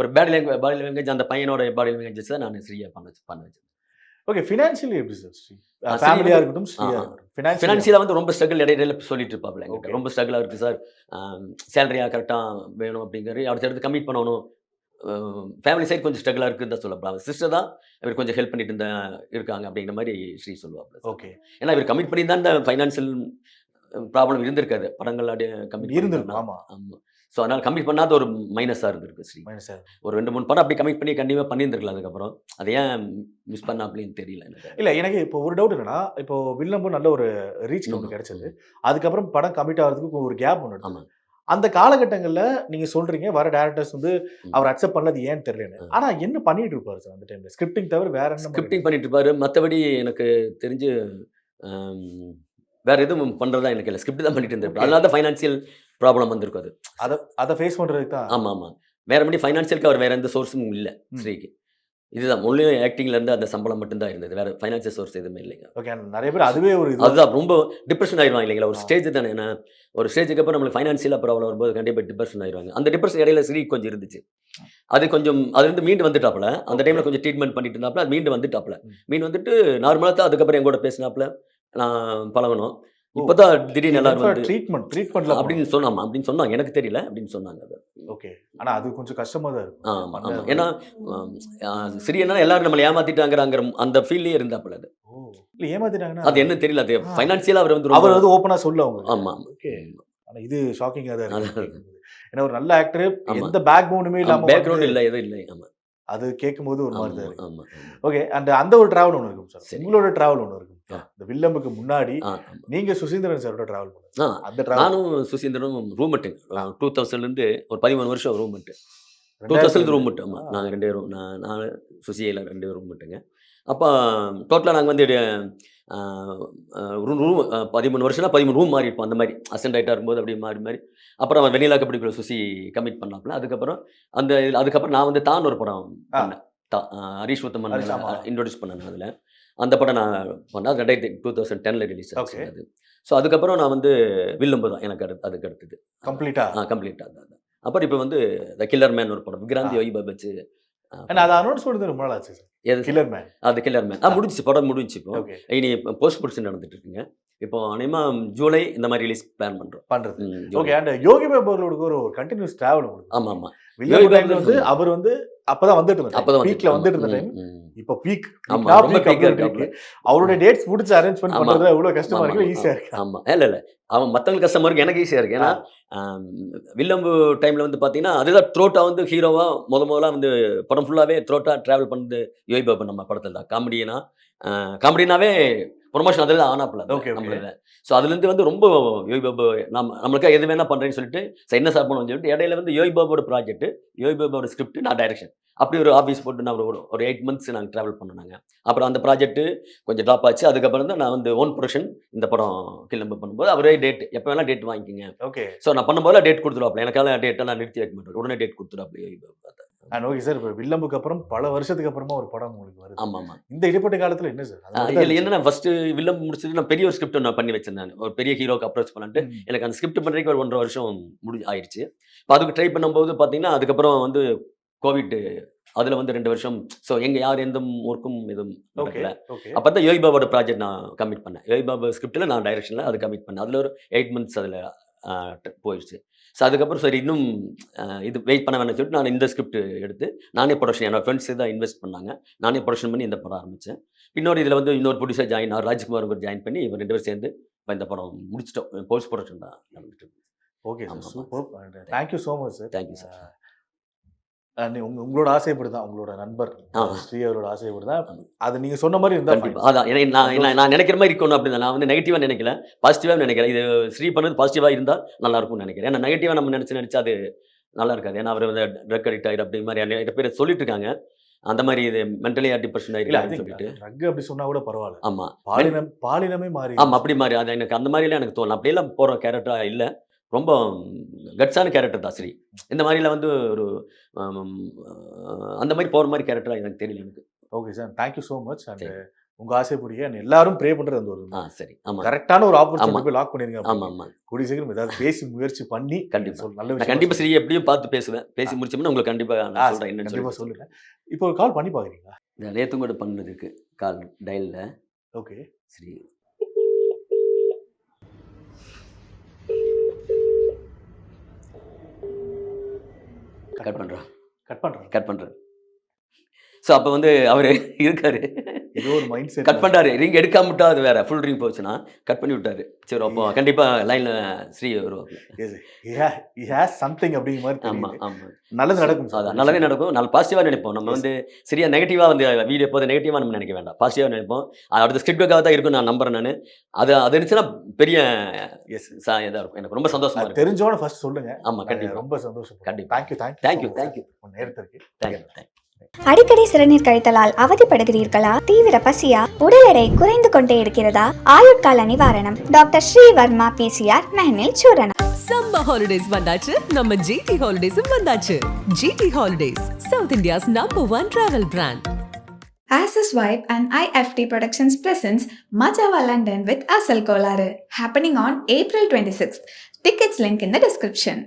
ஒரு பாடி லாங்குவேஜ் அந்த பையனோட பாடி லாங்குவேஜ் தான் நான் ஸ்ரீயை பண்ண வச்சேன். ஓகே. ஃபினான்ஷியலி எப்படி சார் ஸ்ரீ? ஃபேமிலியா இருக்கட்டும் ஸ்ரீயா ஃபினான்ஷியலாக வந்து ரொம்ப ஸ்ட்ரகிள் இடையில சொல்லிட்டு இருப்பாப்ல என்கிட்ட. ரொம்ப ஸ்ட்ரகிளாக இருக்குது சார், சேலரியாக கரெக்டாக வேணும் அப்படிங்கிறது அடுத்தடுத்து கமிட் பண்ணணும். ஃபேமிலி சைட் கொஞ்சம் ஸ்ட்ரகிளாக இருக்குன்னு தான் சொல்லப்பா. சிஸ்டர் தான் இவர் கொஞ்சம் ஹெல்ப் பண்ணிட்டு இருக்காங்க அப்படிங்கிற மாதிரி ஸ்ரீ சொல்லுவாப்ல. ஓகே. ஏன்னா இவர் கமிட் பண்ணி தான் இந்த ஃபைனான்ஷியல் ப்ராப்ளம் இருந்திருக்காது. படங்கள் கமிட் இருந்திருக்கும். ஆமாம் ஆமாம். ஸோ அதனால் கமிட் பண்ணாத ஒரு மைனஸாக இருந்திருக்கு ஸ்ரீ. ஒரு 2-3 படம் அப்படி கமிட் பண்ணி கண்டிப்பாக பண்ணியிருந்துருக்கலாம். அதுக்கப்புறம் அதை ஏன் மிஸ் பண்ண அப்படின்னு தெரியல எனக்கு. இல்லை எனக்கு இப்போ ஒரு டவுட் என்னன்னா, இப்போ வில்லம்பு நல்ல ஒரு ரீச் ஒன்று கிடைச்சது. அதுக்கப்புறம் படம் கமிட் ஆகிறதுக்கு ஒரு கேப் ஒன்று. ஆமாம். அந்த காலகட்டங்களில் நீங்கள் சொல்கிறீங்க வர டேரக்டர்ஸ் வந்து அவர் அக்செப்ட் பண்ணது ஏன்னு தெரியலன்னு. ஆனால் என்ன பண்ணிட்டு இருப்பாரு சார் அந்த டைமில்? ஸ்கிரிப்டிங் தவிர வேற என்ன? ஸ்கிரிப்டிங் பண்ணிட்டு இருப்பாரு. மற்றபடி எனக்கு தெரிஞ்சு வேற எதுவும் பண்ணுறதா எனக்கு இல்லை. ஸ்கிரிப்ட் தான் பண்ணிட்டு இருந்திருப்பாரு. அதனால தான் ஃபைனான்சியல் ப்ராப்ளம் வந்திருக்கும். அது அதை ஃபேஸ் பண்ணுறதுக்கு தான். ஆமாம். வேற எப்படி ஃபைனான்சியலுக்கு அவர் வேற எந்த சோர்ஸும் இல்லை ஸ்ரீக்கு. இதுதான் ஒன்லி ஆக்டிங்லேருந்து அந்த சம்பளம் மட்டும்தான் இருந்தது. வேற ஃபைனான்சியல் சோர்ஸ் எதுவுமே இல்லைங்க. ஓகே. நிறைய பேர் அதுவே ஒரு அதுதான் ரொம்ப டிப்ரெஷன் ஆயிடுவாங்க இல்லைங்களா? ஒரு ஸ்டேஜ் தானே. ஏன்னா ஒரு ஸ்டேஜுக்கு அப்புறம் நம்மளுக்கு ஃபைனான்சியலாக ப்ராப்ளம் வரும்போது கண்டிப்பாக டிப்ரெஷன் ஆயிடுவாங்க. அந்த டிப்ரெஷன் இடையில ஸ்ரீ கொஞ்சம் இருந்துச்சு. அது கொஞ்சம் அதுலேருந்து மீண்டு வந்துட்டாப்புல. அந்த டைமில் கொஞ்சம் ட்ரீட்மெண்ட் பண்ணிட்டு இருந்தாப்புல. அது மீண்டு வந்துட்டாப்புல. வந்துட்டு நார்மலாக தான் அதுக்கப்புறம் என் கூட பேசினாப்புல நான் பழகணும். இப்போதான் திடீர்னு எல்லாரும் வந்து ட்ரீட்மெண்ட்ல அப்படின்னு சொன்னாங்க. எனக்கு தெரியல அப்படின்னு சொன்னாங்க. அது ஓகே. ஆனா அது கொஞ்சம் கஷ்டமா தான் இருக்கும். ஆமாம். ஏன்னா சரி என்ன எல்லாரும் நம்மளை ஏமாத்திட்டாங்கிற அந்த ஃபீல்லே இருந்தாப்புல. அது இல்லை ஏமாத்திட்டாங்கன்னா அது என்ன தெரியல. அது ஃபைனான்சியலாக அவர் வந்து ஓப்பனா சொல்ல அவங்க. ஆமாம். ஓகே. ஆனால் இது ஷாக்கிங்காக தான் இருக்கு. ஏன்னா ஒரு நல்ல ஆக்டர் எந்த பேக் போனுமே இல்லாமல் பேக்ரவுண்ட் இல்லை எதுவும் இல்லை. ஆமாம். அது கேட்கும்போது ஒரு மாதிரி தான் இருக்கு. ஆமாம். ஓகே. அந்த ஒரு டிராவல் ஒன்று இருக்கும் சார். உங்களோட டிராவல் ஒன்று இருக்கும். இந்த வில்லம்புக்கு முன்னாடி நீங்க சுசீந்திரன் சாரோட டிராவல் பண்ணுங்க. அந்த நானும் சுசீந்திரனும் ரூம்மேட்டு. 2000லேருந்து ஒரு 13 வருஷம் ரூம்மேட்டு. 2000 ரூம்மேட்டு. ஆமாம். நாங்கள் 2 பேரும் நான் சுசியில் 2 பேரும் ரூம்மேட்டுங்க. அப்போ டோட்டலாக நாங்கள் வந்து ரூம் 13 வருஷம்னா 13 ரூம் மாறி இருப்போம். அந்த மாதிரி அசெண்ட் ஆகிட்டா இருக்கும்போது அப்படி மாறி அப்புறம் அவன் வெண்ணிலா கபடிக்குள்ள சுசி கமிட் பண்ணாப்புல. அதுக்கப்புறம் நான் வந்து தான் ஒரு படம் பண்ணேன். ஹரிஷ் உத்தமன் இன்ட்ரோடியூஸ் பண்ணேன். அதில் அந்த படம் நான் பண்ணேன். அது 2010 ரிலீஸ் ஆச்சு அது. ஸோ அதுக்கப்புறம் நான் வந்து வில்லம்பு தான் எனக்கு அதுக்கு அடுத்தது கம்ப்ளீட்டாக தான். அப்புறம் இப்போ வந்து த கில்லர் மேன் ஒரு படம் விக்ராந்தி வைபவ் வச்சு அதை அனௌன்ஸ் பண்ணது ரொம்ப நாள் ஆச்சு சார். Killer man. அது கில்லர் மேன் முடிஞ்சிச்சு. படம் முடிஞ்சிச்சு. இப்போ இனி போஸ்ட் ப்ரொடக்ஷன் நடந்துட்டு இருக்குங்க. இப்போ அநேகமாக ஜூலை இந்த மாதிரி ரிலீஸ் பிளான் பண்ணுறது. ஓகே. அண்ட் யோகி பாபு அவர்களுக்கு ஒரு கண்டினியூஸ் டிராவல் உங்களுக்கு. ஆமாம். யோகி பாபு வந்து அவர் வந்து அப்பதான் வந்துட்டு இருந்தார். பீக்ல வந்துட்டு இருந்த டைம். இப்போ பீக் அவருடைய டேட்ஸ் முடிச்சு அரேஞ்ச்மெண்ட் பண்றது எவ்வளவு கஷ்டமா இருக்கு, ஈஸியா இருக்கு? ஆமா. இல்ல அவன் மத்தவங்களுக்கு கஷ்டமா இருக்கு, எனக்கு ஈஸியா இருக்கு. ஏன்னா வில்லம்பு டைம்ல வந்து பாத்தீங்கன்னா அதுதான் த்ரோட்டா வந்து ஹீரோவா முதல்ல வந்து படம் ஃபுல்லாவே த்ரோட்டா டிராவல் பண்ணது யோகி பாபு நம்ம படத்துல தான். காமெடினாவே ப்ரொமோஷன் அதில் தான் ஆனாப்புல Okay, okay. நம்மள. ஸோ அதுலேருந்து வந்து ரொம்ப யோகி பாபு நம்மளுக்காக எது வேணா பண்ணுறேன்னு சொல்லிட்டு சரி என்ன சார் பண்ணுவோம்னு சொல்லிட்டு இடையில வந்து யோகி பாபுவோட ப்ராஜெக்ட், யோகி பாபுவோட ஸ்கிரிப்ட், நான் டைரக்ஷன். அப்படி ஒரு ஆஃபீஸ் போட்டு நான் ஒரு 8 மந்த்ஸ் நாங்கள் ட்ராவல் பண்ணோம். அப்புறம் அந்த ப்ராஜெக்ட் கொஞ்சம் ட்ராப் ஆச்சு. அதுக்கப்புறம் தான் நான் வந்து ஓன் ப்ரொடக்ஷன் இந்த படம் கிளம்ப பண்ணும்போது அவரே டேட் எப்போ வேணா டேட் வாங்கிக்கிங்க. ஓகே. ஸோ நான் பண்ணும்போது டேட் கொடுத்துருவாப்ல. எனக்கால டேட்டை நான் நிறுத்தி வைக்க மாட்டேன். உடனே டேட் கொடுத்துருவாப்ல Yogi Babu. And okay sir, இப்போ வில்லம்புக்கு அப்புறம் பல வருஷத்துக்கு அப்புறமா ஒரு படம் உங்களுக்கு வருது. ஆமாம் ஆமாம். இந்த இடைப்பட்ட காலத்தில் என்ன சார்? இதில் என்னன்னா ஃபர்ஸ்ட் வில்லம் முடிச்சுட்டு நான் பெரிய ஒரு ஸ்கிரிப்ட் நான் பண்ணி வச்சிருந்தேன். ஒரு பெரிய ஹீரோக்கு அப்ரோச் பண்ணிட்டு எனக்கு அந்த ஸ்கிரிப்ட் பண்ணுறதுக்கு ஒரு 1.5 வருஷம் ஆயிடுச்சு. இப்போ அதுக்கு ட்ரை பண்ணும்போது பார்த்தீங்கன்னா அதுக்கப்புறம் வந்து கோவிட், அதில் வந்து 2 வருஷம். ஸோ யார் எந்த ஒர்க்கும் எதுவும் நடக்கல. அப்போ தான் யோகி பாபோட ப்ராஜெக்ட் நான் கமிட் பண்ணேன். யோகி பாபு ஸ்கிரிப்டில் நான் டைரக்ஷனில் அது கமிட் பண்ணேன். அதில் ஒரு 8 மந்த்ஸ் அதில் போயிடுச்சு. ஸோ அதுக்கப்புறம் சரி இன்னும் இது வெயிட் பண்ண வேணாம்னு சொல்லிட்டு நான் இந்த ஸ்கிரிப்ட் எடுத்து நானே ப்ரொடக்ஷன், என்னோட ஃப்ரெண்ட்ஸ் தான் இன்வெஸ்ட் பண்ணாங்க. நானே ப்ரொடக்ஷன் பண்ணி இந்த படம் ஆரம்பித்தேன். இன்னொரு இதில் வந்து இன்னொரு ப்ரொடியூசர் ஜாயின் ராஜ்குமார் ஒரு ஜாயின் பண்ணி இவங்க 2 பேரும் சேர்ந்து இப்போ இந்த படம் முடிச்சிட்டோம். போஸ்ட் ப்ரொடக்ஷன் தான் நடந்துட்டு இருக்கு. Okay sir, super. Thank you so much sir. Thank you sir. உங்களோட ஆசைப்படி தான், உங்களோட நண்பர் ஸ்ரீ அவரோட ஆசைப்படி தான் அது நீங்கள் சொன்ன மாதிரி இருந்தால் கண்டிப்பாக. அதான் நான் நினைக்கிற மாதிரி இருக்கணும் அப்படின்னு நான் வந்து நெகட்டிவாக நினைக்கல, பாசிட்டிவாக நினைக்கிறேன். இது ஸ்ரீ பண்ணது பாசிட்டிவாக இருந்தால் நல்லா இருக்கும்னு நினைக்கிறேன். ஏன்னா நெகட்டிவாக நம்ம நினச்சா அது நல்லா இருக்காது. ஏன்னா அவர் வந்து ட்ரக் அடிக்ட் ஆகிடும் அப்படி மாதிரி நிறைய பேர் சொல்லிட்டு இருக்காங்க. அந்த மாதிரி இது மென்டலி டிப்ரெஷன் ஆகிருக்கு சொல்லிட்டு. ட்ரக் அப்படி சொன்னால் கூட பரவாயில்ல. ஆமாம், பாலினமே மாறி. ஆமாம், அப்படி மாதிரி அது எனக்கு அந்த மாதிரிலாம் எனக்கு தோணும். அப்படியெல்லாம் போகிற கேரக்டராக இல்லை. ரொம்ப கட்ஸான கேரக்டர் தான் ஸ்ரீ. இந்த மாதிரிலாம் வந்து ஒரு அந்த மாதிரி போகிற மாதிரி கேரக்டராக எனக்கு தெரியல எனக்கு. Okay sir, thank you so much. And உங்கள் ஆசைப்படியே எல்லாரும் ப்ரே பண்ணுறது அந்த ஒரு சரி. ஆமாம், கரெக்டான ஒரு ஆப்பர்ச்சுனிட்டி போய் லாக் பண்ணிருங்க. ஆமாம் ஆமாம். கூடிய சீக்கிரம் ஏதாவது பேசி முயற்சி பண்ணி கண்டிப்பாக நல்ல விஷயம். கண்டிப்பாக ஸ்ரீ எப்படியும் பார்த்து பேசுவேன். பேசி முடிச்சோம்னா உங்களுக்கு கண்டிப்பாக நான் சொல்கிறேன் என்னன்னு கண்டிப்பாக சொல்லுங்கள். இப்போ ஒரு கால் பண்ணி பார்க்குறீங்களா? நேற்று கூட பண்ணதுக்கு கால் டயலில். ஓகே ஸ்ரீ கட் பண்ணுறேன். ஸோ அப்போ வந்து அவர் இருக்காரு, ஏதோ ஒரு மைண்ட் செட் கட் பண்ணுறாரு. ரிங் எடுக்காம விட்டா அது வேற, ஃபுல் ரிங் போச்சுன்னா கட் பண்ணி விட்டாரு. சரி அப்போ கண்டிப்பாக லைனில் ஸ்ரீ வருவாங்க. சம்திங் அப்படிங்கிற மாதிரி. ஆமாம் ஆமாம், நல்லது நடக்கும். அதான் நல்லதே நடக்கும். நல்ல பாசிட்டிவாக நினைப்போம். நம்ம வந்து சரியா நெகட்டிவாக வந்து வீடியோ போது நெகட்டிவாக நம்ம நினைக்க வேண்டாம், பாசிட்டிவாக நினைப்போம். அடுத்த ஸ்கிரிப்டுக்காக தான் இருக்கும் நான் நம்புறேன். நான் அது இருந்துச்சுன்னா பெரிய இதாக இருக்கும். எனக்கு ரொம்ப சந்தோஷமா இருக்கும். தெரிஞ்சோன்னு ஃபர்ஸ்ட் சொல்லுங்க. ஆமாம் கண்டிப்பாக, ரொம்ப சந்தோஷம். கண்டிப்பாக. Thank you thank you. நேரத்திற்கு தேங்க்யூ. அடிக்கடி சிறுநீர் கழித்தலால் அவதிப்படுகிறீர்களா? தீவிர பசியா? உடல் எடை குறைந்து கொண்டே இருக்கிறதா? ஆயுட்கால நிவாரணம். டாக்டர் ஸ்ரீ வர்மா PCR மெஹனில் சூரணம். சம்மர் ஹாலிடேஸ் வந்தாச்சு, நம்ம ஜிடி ஹாலிடேஸும் வந்தாச்சு. GT holidays, South India's #1 travel brand. Access Vibe and IFT Productions presents Majava London with Asal Kolaru, happening on April 26th. Tickets link in the description.